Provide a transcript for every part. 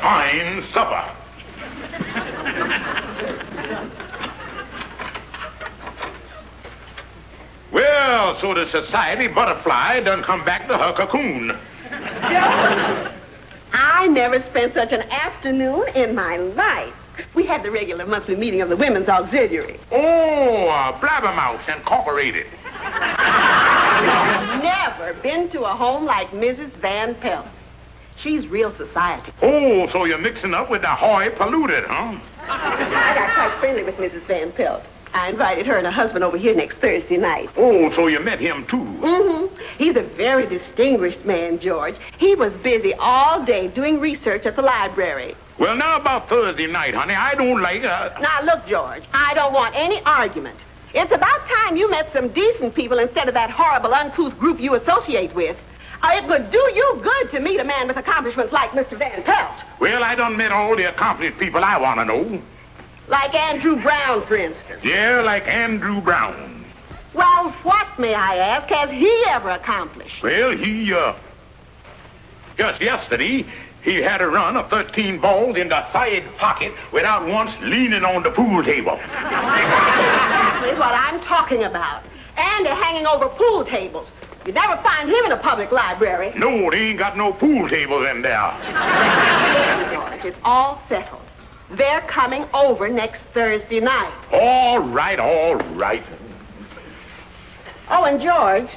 fine supper. Well, so the society butterfly done come back to her cocoon. I never spent such an afternoon in my life. We had the regular monthly meeting of the Women's Auxiliary. Oh, Blabbermouth Incorporated. I've never been to a home like Mrs. Van Pelt's. She's real society. Oh, so you're mixing up with the hoy polluted, huh? I got quite friendly with Mrs. Van Pelt. I invited her and her husband over here next Thursday night. Oh, so you met him, too? Mm-hmm. He's a very distinguished man, George. He was busy all day doing research at the library. Well, now about Thursday night, honey, I don't like... Now, look, George, I don't want any argument. It's about time you met some decent people instead of that horrible, uncouth group you associate with. It would do you good to meet a man with accomplishments like Mr. Van Pelt. Well, I done met all the accomplished people I want to know. Like Andrew Brown, for instance. Yeah, like Andrew Brown. Well, what, may I ask, has he ever accomplished? Well, just yesterday, he had a run of 13 balls in the side pocket without once leaning on the pool table. Exactly what I'm talking about. And they're hanging over pool tables. You'd never find him in a public library. No, they ain't got no pool tables in there. George, it's all settled. They're coming over next Thursday night. All right, all right. Oh, and George,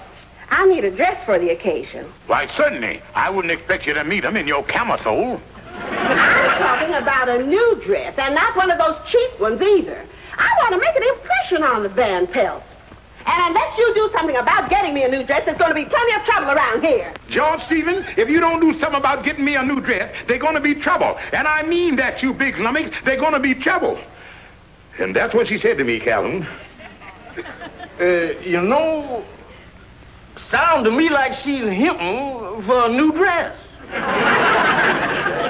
I'll need a dress for the occasion. Why, certainly. I wouldn't expect you to meet him in your camisole. I'm talking about a new dress, and not one of those cheap ones either. I want to make an impression on the Van Pelts. And unless you do something about getting me a new dress, there's going to be plenty of trouble around here. George Stephen, if you don't do something about getting me a new dress, there's going to be trouble. And I mean that, you big lummox. There's going to be trouble. And that's what she said to me, Calhoun. Sound to me like she's hinting for a new dress.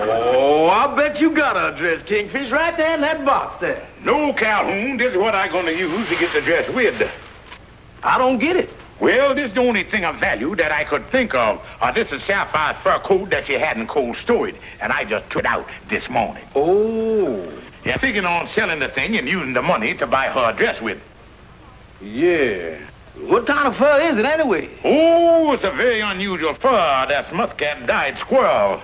Oh, I'll bet you got a dress, Kingfish, right there in that box there. No, Calhoun, this is what I'm going to use to get the dress with. I don't get it. Well, this is the only thing of value that I could think of. This is Sapphire's fur coat that she had in cold storage, and I just took it out this morning. Oh. Yeah, figuring on selling the thing and using the money to buy her a dress with. Yeah. What kind of fur is it anyway? Oh, it's a very unusual fur. That's muscat-dyed squirrel.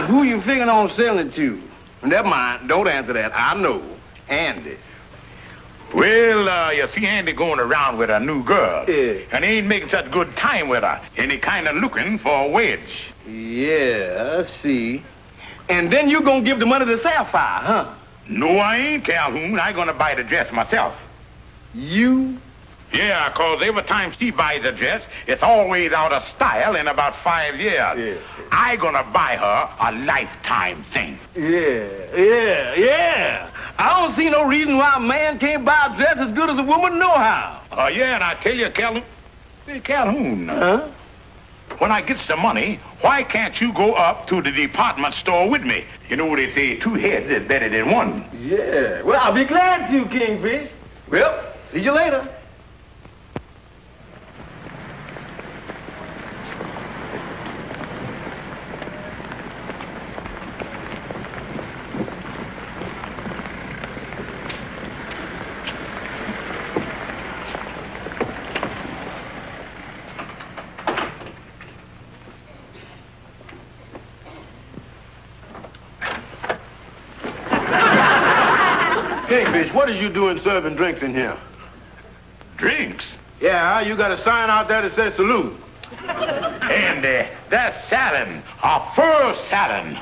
Who you figuring on selling it to? Never mind. Don't answer that. I know. Andy. Well, you see Andy going around with a new girl. Yeah. And he ain't making such good time with her. And he kind of looking for a wedge. Yeah, I see. And then you gonna give the money to Sapphire, huh? No, I ain't, Calhoun. I gonna buy the dress myself. You? Yeah, 'cause every time she buys a dress, it's always out of style in about 5 years. Yeah. I gonna buy her a lifetime thing. Yeah. I don't see no reason why a man can't buy a dress as good as a woman know-how. Yeah, and I tell you, Calhoun. Hey, Calhoun. Huh? When I get some money, why can't you go up to the department store with me? You know, they say 2 heads is better than 1. Yeah. Well, I'll be glad to, Kingfish. Well, see you later. Kingfish, what is you doing serving drinks in here? Drinks? Yeah, you got a sign out there that says salute. And that's satin, a fur satin.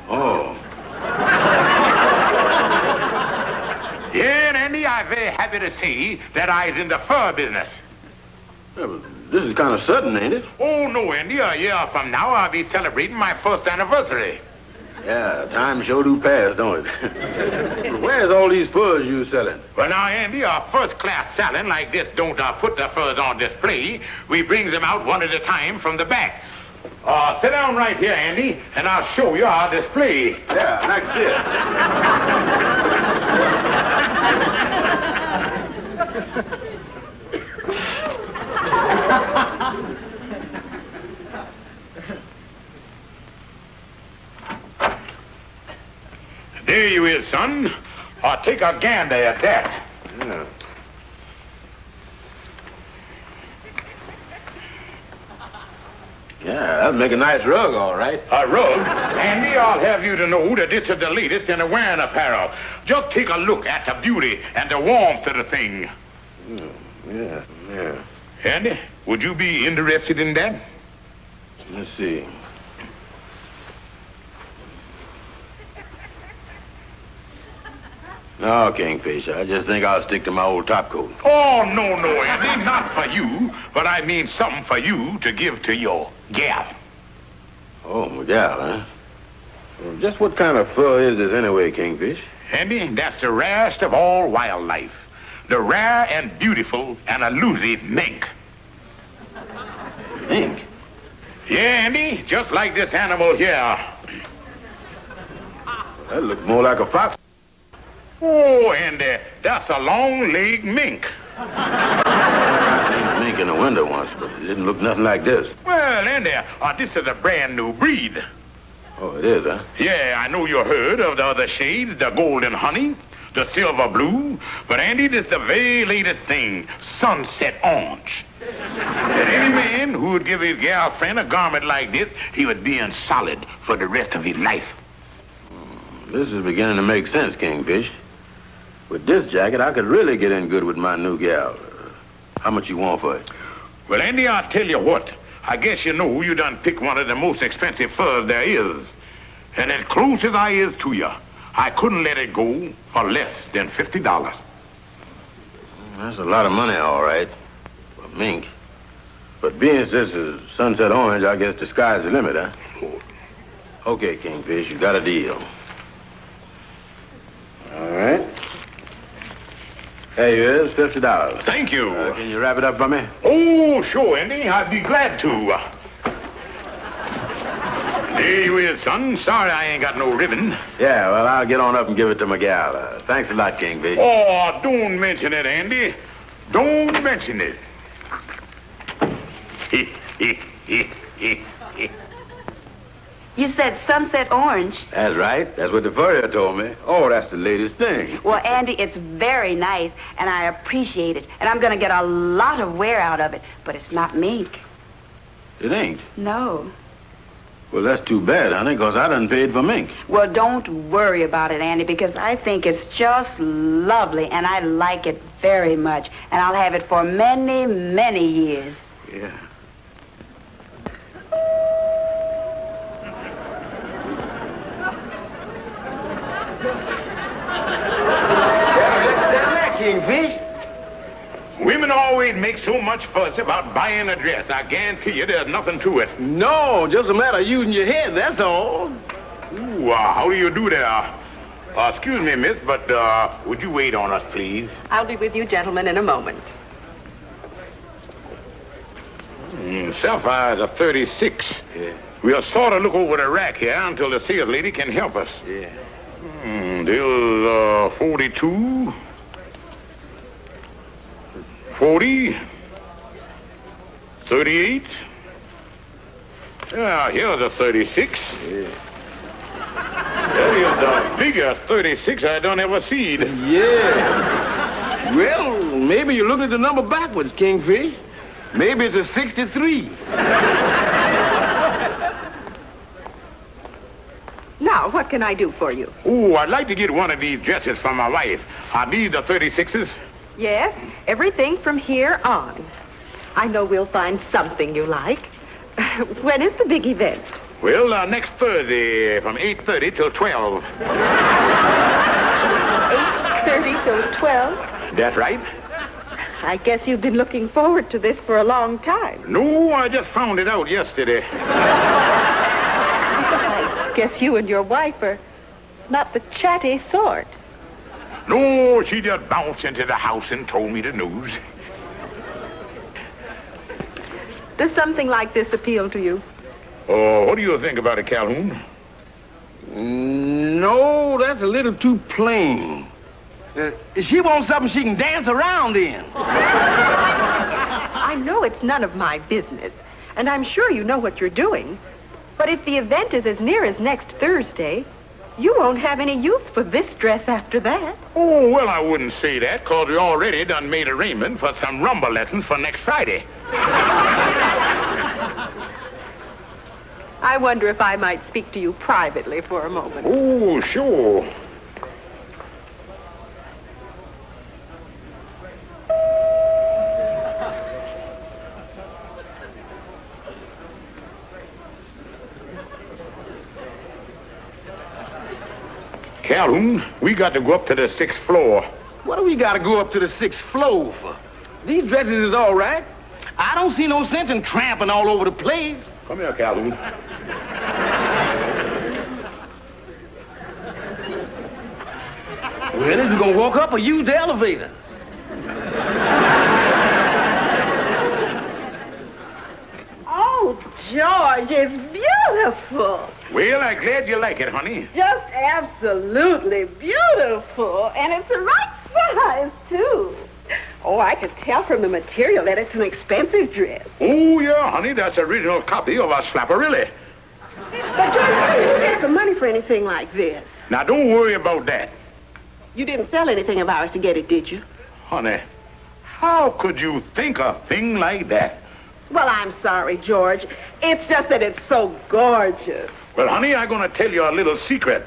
Oh. Yeah, and Andy, I'm very happy to see that I's in the fur business. Yeah, but this is kind of sudden, ain't it? Oh, no, Andy, a year from now I'll be celebrating my 1st anniversary. Yeah, time sure do pass, don't it? Where's all these furs you selling? Well, now, Andy, a first-class satin like this don't put the furs on display. We brings them out one at a time from the back. Sit down right here, Andy, and I'll show you our display. Yeah, that's it. There you is, son. Take a gander at that. Yeah. Yeah, that'd make a nice rug, all right. A rug? Andy, I'll have you to know that this is the latest in the wearing apparel. Just take a look at the beauty and the warmth of the thing. Yeah. Andy, would you be interested in that? Let's see. No, Kingfish, I just think I'll stick to my old topcoat. Oh, no, Andy, not for you, but I mean something for you to give to your gal. Oh, my gal, huh? Well, just what kind of fur is this anyway, Kingfish? Andy, that's the rarest of all wildlife. The rare and beautiful and elusive mink. Mink? Yeah, Andy, just like this animal here. That looks more like a fox. Oh, Andy, that's a long-legged mink. I seen a mink in the window once, but it didn't look nothing like this. Well, Andy, this is a brand new breed. Oh, it is, huh? Yeah, I know you heard of the other shades, the golden honey, the silver blue, but Andy, this is the very latest thing, sunset orange. And any man who would give his gal friend a garment like this, he would be in solid for the rest of his life. This is beginning to make sense, Kingfish. With this jacket, I could really get in good with my new gal. How much you want for it? Well, Andy, I'll tell you what. I guess you know you done picked one of the most expensive furs there is. And as close as I is to you, I couldn't let it go for less than $50. That's a lot of money, all right. For mink. But being as this is sunset orange, I guess the sky's the limit, huh? Okay, Kingfish, you got a deal. All right. There you is, $50. Thank you. Can you wrap it up for me? Oh, sure, Andy. I'd be glad to. There you is, son. Sorry I ain't got no ribbon. Yeah, well, I'll get on up and give it to my gal. Thanks a lot, Kingfish. Oh, don't mention it, Andy. Don't mention it. You said sunset orange. That's right. That's what the furrier told me. Oh, that's the latest thing. Well, Andy, it's very nice, and I appreciate it. And I'm going to get a lot of wear out of it. But it's not mink. It ain't? No. Well, that's too bad, honey, because I done paid for mink. Well, don't worry about it, Andy, because I think it's just lovely, and I like it very much. And I'll have it for many, many years. Yeah. Kingfish? Women always make so much fuss about buying a dress. I guarantee you there's nothing to it. No, just a matter of using your head, that's all. Ooh, how do you do there? Excuse me, miss, but would you wait on us, please? I'll be with you gentlemen in a moment. Sapphire's a 36. Yeah. We'll sort of look over the rack here until the sales lady can help us. Yeah. There's 42, 40, 38. Yeah, here's a 36. Yeah. That is the biggest 36 I done ever seen. Yeah. Well, maybe you looked at the number backwards, Kingfish. Maybe it's a 63. Now, what can I do for you? Oh, I'd like to get one of these dresses for my wife. Are these the 36s? Yes, everything from here on. I know we'll find something you like. When is the big event? Well, next Thursday from 8:30 till 12. 8:30 till 12? That right? I guess you've been looking forward to this for a long time. No, I just found it out yesterday. I guess you and your wife are not the chatty sort. No, she just bounced into the house and told me the news. Does something like this appeal to you? Oh, what do you think about it, Calhoun? No, that's a little too plain. She wants something she can dance around in. I know it's none of my business, and I'm sure you know what you're doing. But if the event is as near as next Thursday, You won't have any use for this dress after that. Oh, well, I wouldn't say that, 'cause we already done made arrangements for some rumba lessons for next Friday. I wonder if I might speak to you privately for a moment. Oh, sure. Calhoun, we got to go up to the 6th floor. What do we got to go up to the 6th floor for? These dresses is all right. I don't see no sense in tramping all over the place. Come here, Calhoun. Well, is we gonna walk up or use the elevator? Oh, George, it's beautiful. Well, I'm glad you like it, honey. Just absolutely beautiful. And it's the right size, too. Oh, I could tell from the material that it's an expensive dress. Oh, yeah, honey, that's an original copy of our Slapperilli. But, George, how did you get the money for anything like this? Now, don't worry about that. You didn't sell anything of ours to get it, did you? Honey, how could you think a thing like that? Well, I'm sorry, George. It's just that it's so gorgeous. Well, honey, I'm going to tell you a little secret.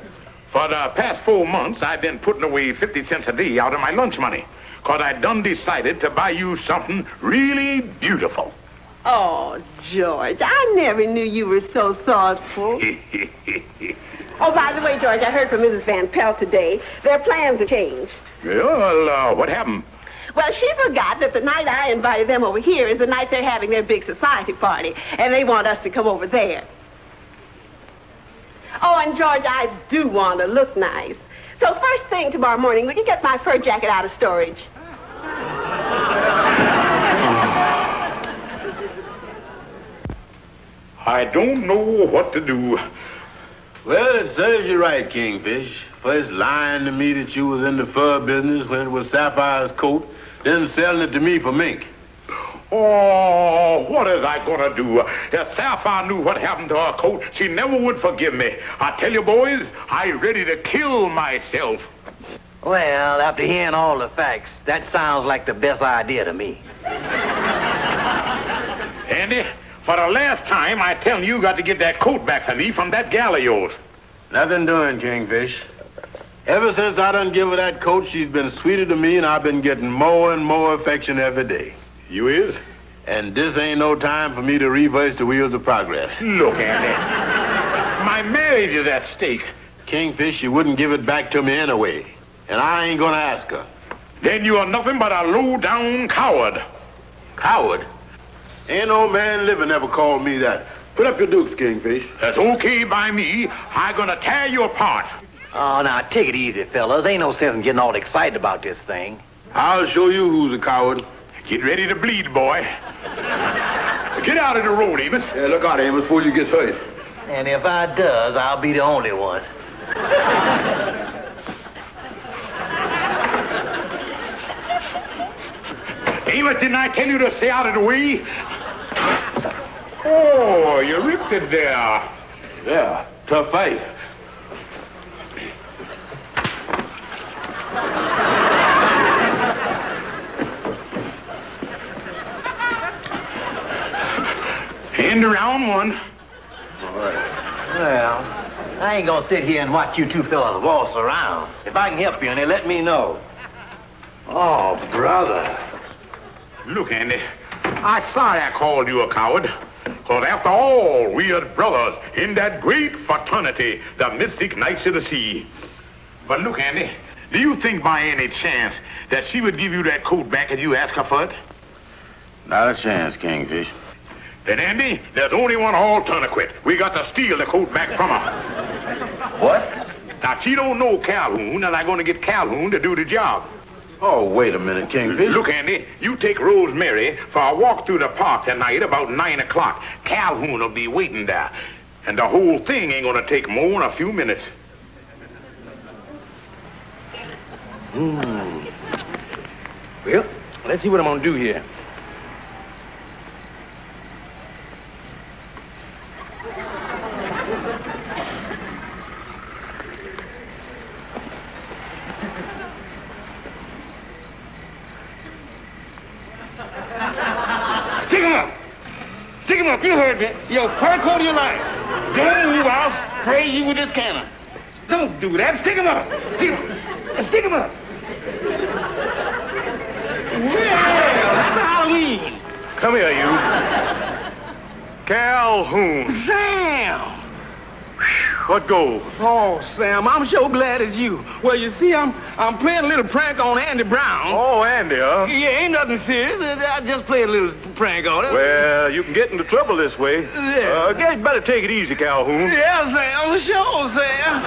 For the past 4 months, I've been putting away 50 cents a day out of my lunch money. 'Cause I done decided to buy you something really beautiful. Oh, George, I never knew you were so thoughtful. Oh, by the way, George, I heard from Mrs. Van Pelt today. Their plans have changed. Well, what happened? Well, she forgot that the night I invited them over here is the night they're having their big society party, and they want us to come over there. Oh, and George, I do want to look nice. So first thing tomorrow morning, will you get my fur jacket out of storage? I don't know what to do. Well, it serves you right, Kingfish. First lying to me that you was in the fur business when it was Sapphire's coat, then selling it to me for mink. Oh, what is I gonna do? If Sapphire knew what happened to her coat, she never would forgive me. I tell you, boys, I'm ready to kill myself. Well, after hearing all the facts, that sounds like the best idea to me. Andy, for the last time, I tell you got to get that coat back to me from that gal of yours. Nothing doing, Kingfish. Ever since I done give her that coat, she's been sweeter to me, and I've been getting more and more affection every day. You is? And this ain't no time for me to reverse the wheels of progress. Look, Andy. My marriage is at stake. Kingfish, she wouldn't give it back to me anyway. And I ain't gonna ask her. Then you are nothing but a low-down coward. Coward? Ain't no man living ever called me that. Put up your dukes, Kingfish. That's okay by me. I'm gonna tear you apart. Oh, now, take it easy, fellas. Ain't no sense in getting all excited about this thing. I'll show you who's a coward. Get ready to bleed, boy. Get out of the road, Amos. Yeah, look out, Amos, before you get hurt. And if I does, I'll be the only one. Amos, didn't I tell you to stay out of the way? Oh, you ripped it there. Yeah, tough fight. End around one. All right. Well, I ain't gonna sit here and watch you two fellas waltz around. If I can help you, any, let me know. Oh, brother. Look, Andy, I'm sorry I called you a coward. Because after all, we are brothers in that great fraternity, the Mystic Knights of the Sea. But look, Andy, do you think by any chance that she would give you that coat back if you ask her for it? Not a chance, Kingfish. Then, Andy, there's only one alternative. We got to steal the coat back from her. What? Now, she don't know Calhoun, and I'm going to get Calhoun to do the job. Oh, wait a minute, Kingfish. Look, Andy, you take Rosemary for a walk through the park tonight about 9 o'clock. Calhoun will be waiting there. And the whole thing ain't going to take more than a few minutes. Well, let's see what I'm gonna do here. You heard me. Your fur coat of your life. Don't move, I'll spray you with this cannon. Don't do that. Stick him up. Stick him up. Well, happy Halloween. Come here, you. Calhoun. Sam. What goes? Oh, Sam, I'm so glad it's you. Well, you see, I'm playing a little prank on Andy Brown. Oh, Andy, huh? Yeah, ain't nothing serious. I just played a little prank on him. Well, you can get into trouble this way. Yeah. Guess you better take it easy, Calhoun. Yeah, Sam, sure, Sam.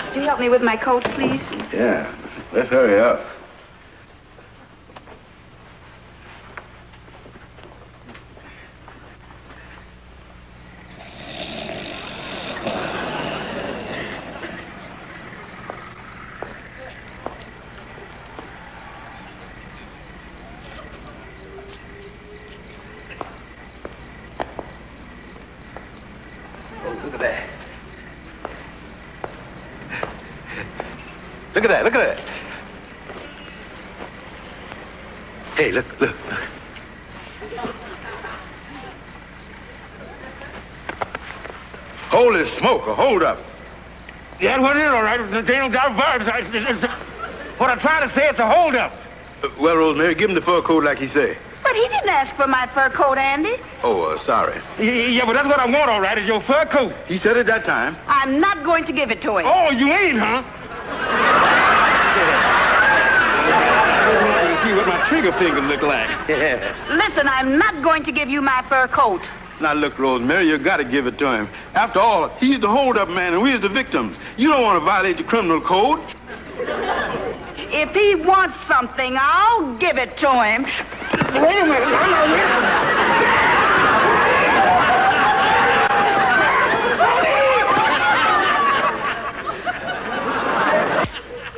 Would you help me with my coat, please? Yeah. Let's hurry up. Look at that, look at that. Hey, look. Holy smoke, a hold-up. Yeah, what it is, all right. They don't got verbs. What I try to say, it's a hold-up. Well, Rosemary, give him the fur coat like he said. But he didn't ask for my fur coat, Andy. Oh, sorry. Yeah, but that's what I want, all right, is your fur coat. He said it that time. I'm not going to give it to him. Oh, you ain't, huh? You see what my trigger finger look like. Listen, I'm not going to give you my fur coat. Now, look, Rosemary, you got to give it to him. After all, he's the hold-up man and we're the victims. You don't want to violate the criminal code. If he wants something, I'll give it to him. Wait a minute.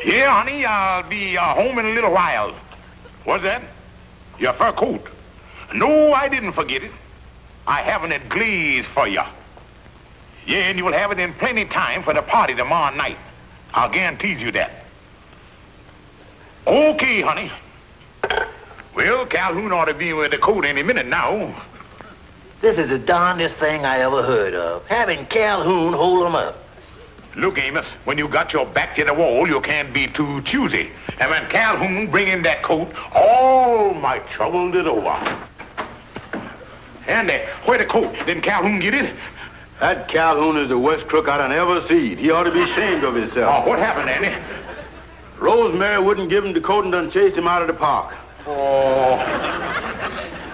Yeah, honey, I'll be home in a little while. What's that? Your fur coat? No, I didn't forget it. I haven't it glazed for you. Yeah, and you'll have it in plenty time for the party tomorrow night. I'll guarantee you that. Okay, honey. Well, Calhoun ought to be with the coat any minute now. This is the darndest thing I ever heard of. Having Calhoun hold him up. Look, Amos, when you got your back to the wall, you can't be too choosy. And when Calhoun bring in that coat, all my trouble is over. Andy, where the coat? Didn't Calhoun get it? That Calhoun is the worst crook I done ever seen. He ought to be ashamed of himself. Oh, what happened, Andy? Rosemary wouldn't give him the coat and done chased him out of the park. Oh,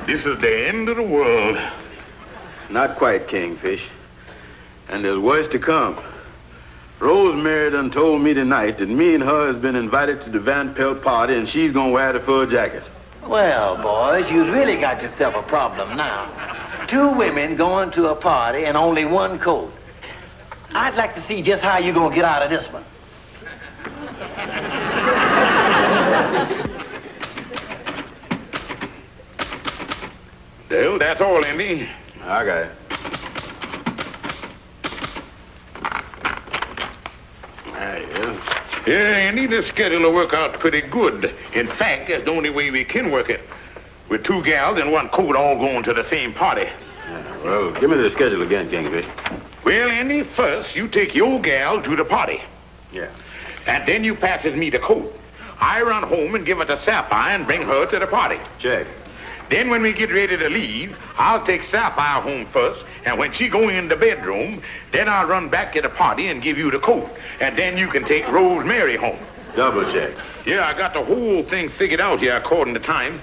this is the end of the world. Not quite, Kingfish. And there's worse to come. Rosemary done told me tonight that me and her has been invited to the Van Pelt party and she's gonna wear the fur jacket. Well, boys, you've really got yourself a problem now. 2 women going to a party and only 1 coat. I'd like to see just how you're gonna get out of this one. Well, that's all, Andy. I got it. Yeah, Andy, this schedule will work out pretty good. In fact, that's the only way we can work it. With 2 gals and 1 coat all going to the same party. Well, give me the schedule again, Kingfish. Well, Andy, first you take your gal to the party. Yeah. And then you passes me the coat. I run home and give it to Sapphire and bring her to the party. Check. Then when we get ready to leave, I'll take Sapphire home first, and when she go in the bedroom, then I'll run back to the party and give you the coat. And then you can take Rosemary home. Double check. Yeah, I got the whole thing figured out here according to time.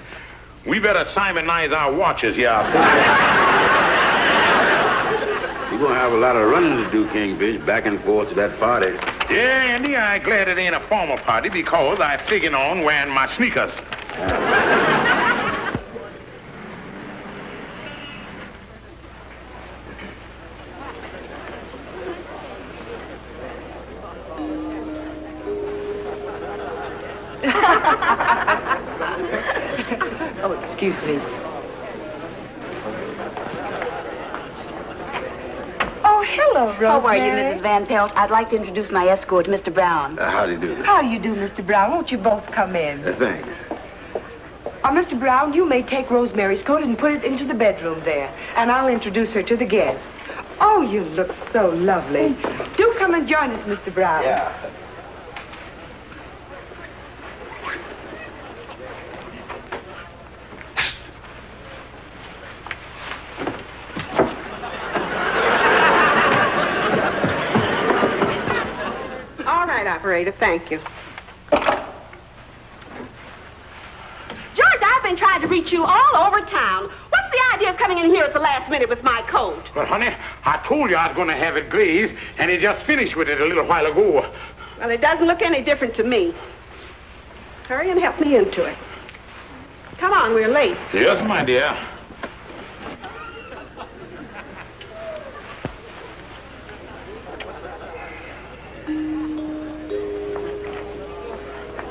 We better simonize our watches here. You're gonna have a lot of running to do, Kingfish, back and forth to that party. Yeah, Andy, I'm glad it ain't a formal party because I figured on wearing my sneakers. Oh, excuse me. Oh, hello, Rosemary. How are you, Mrs. Van Pelt? I'd like to introduce my escort, Mr. Brown. How do you do? How do you do, Mr. Brown? Won't you both come in? Thanks. Mr. Brown, you may take Rosemary's coat and put it into the bedroom there, and I'll introduce her to the guests. Oh, you look so lovely. Do come and join us, Mr. Brown. Yeah. All right, operator, thank you. George, I've been trying to reach you all over town. What's the idea of coming in here at the last minute with my coat? Well, honey, I told you I was going to have it glazed, and he just finished with it a little while ago. Well, it doesn't look any different to me. Hurry and help me into it. Come on, we're late. Yes, my dear.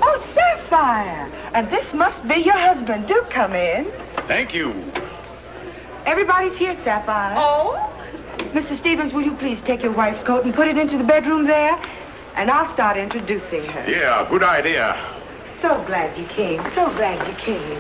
Oh, Sapphire. And this must be your husband. Do come in. Thank you. Everybody's here, Sapphire. Oh? Mr. Stevens, will you please take your wife's coat and put it into the bedroom there? And I'll start introducing her. Yeah, good idea. So glad you came. So glad you came.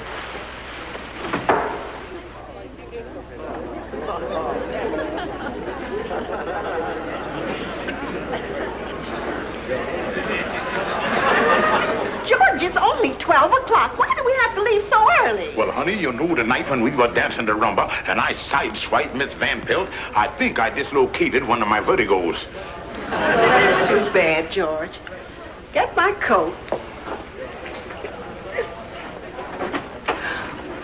George, it's only 12 o'clock. Why do we have to leave so early? Well, honey, you know the night when we were dancing the rumba and I sideswiped Miss Van Pelt, I think I dislocated one of my vertigos. That's too bad, George. Get my coat.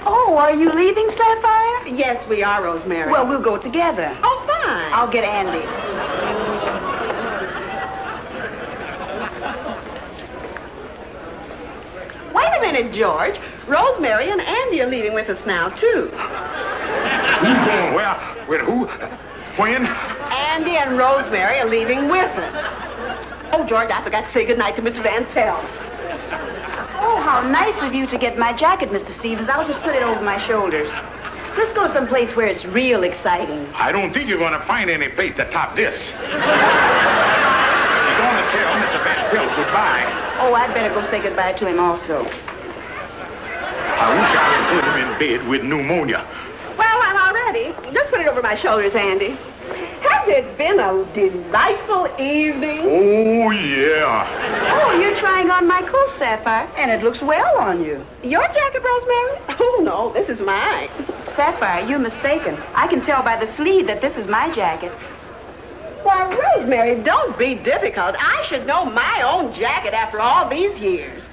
Oh, are you leaving, Sapphire? Yes, we are, Rosemary. Well, we'll go together. Oh, fine. I'll get Andy. Wait a minute, George. Rosemary and Andy are leaving with us now, too. Who's going where? With who? When? Andy and Rosemary are leaving with us. Oh, George, I forgot to say goodnight to Mr. Van Pelt. Oh, how nice of you to get my jacket, Mr. Stevens. I'll just put it over my shoulders. Let's go someplace where it's real exciting. I don't think you're going to find any place to top this. You're going to tell Mr. Van Pelt goodbye. Oh, I'd better go say goodbye to him also. I wish I would put him in bed with pneumonia. Well, I'm all ready. Just put it over my shoulders, Andy. Has it been a delightful evening? Oh, yeah. Oh, you're trying on my coat, Sapphire, and it looks well on you. Your jacket, Rosemary? Oh, no, this is mine. Sapphire, you're mistaken. I can tell by the sleeve that this is my jacket. Why, Rosemary, don't be difficult. I should know my own jacket after all these years.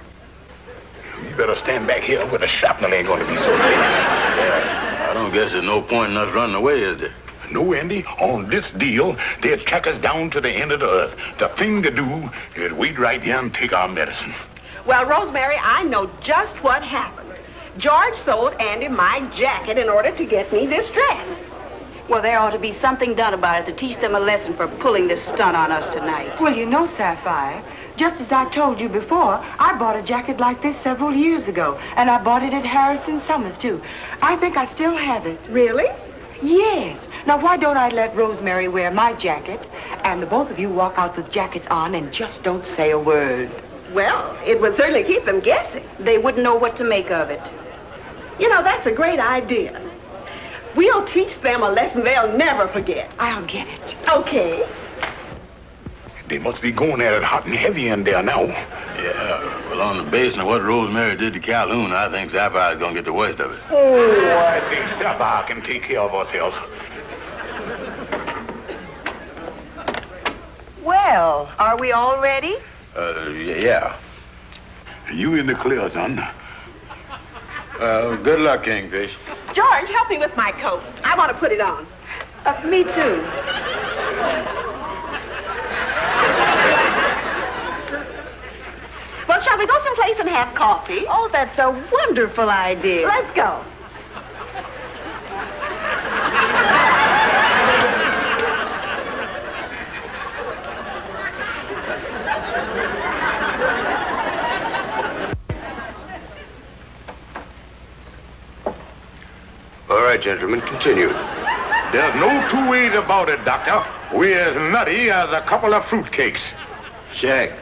You better stand back here where the shrapnel ain't going to be so big. Yeah, I don't guess there's no point in us running away, is there? No, Andy, on this deal, they'll track us down to the end of the earth. The thing to do is wait right here and take our medicine. Well, Rosemary, I know just what happened. George sold Andy my jacket in order to get me this dress. Well, there ought to be something done about it to teach them a lesson for pulling this stunt on us tonight. Well, you know, Sapphire, just as I told you before, I bought a jacket like this several years ago, and I bought it at Harrison Summers, too. I think I still have it. Really? Yes. Now, why don't I let Rosemary wear my jacket, and the both of you walk out with jackets on and just don't say a word? Well, it would certainly keep them guessing. They wouldn't know what to make of it. You know, that's a great idea. We'll teach them a lesson they'll never forget. I'll get it. Okay. They must be going at it hot and heavy in there now. Yeah, well, on the basis of what Rosemary did to Calhoun, I think Sapphire's gonna get the worst of it. Oh, I think Sapphire can take care of ourselves. Well, are we all ready? Yeah. You in the clear, son. Good luck, Kingfish. George, help me with my coat. I want to put it on. Me too. Well, shall we go someplace and have coffee? Oh, that's a wonderful idea. Let's go. All right, gentlemen, continue. There's no two ways about it, Doctor. We're as nutty as a couple of fruitcakes. Check.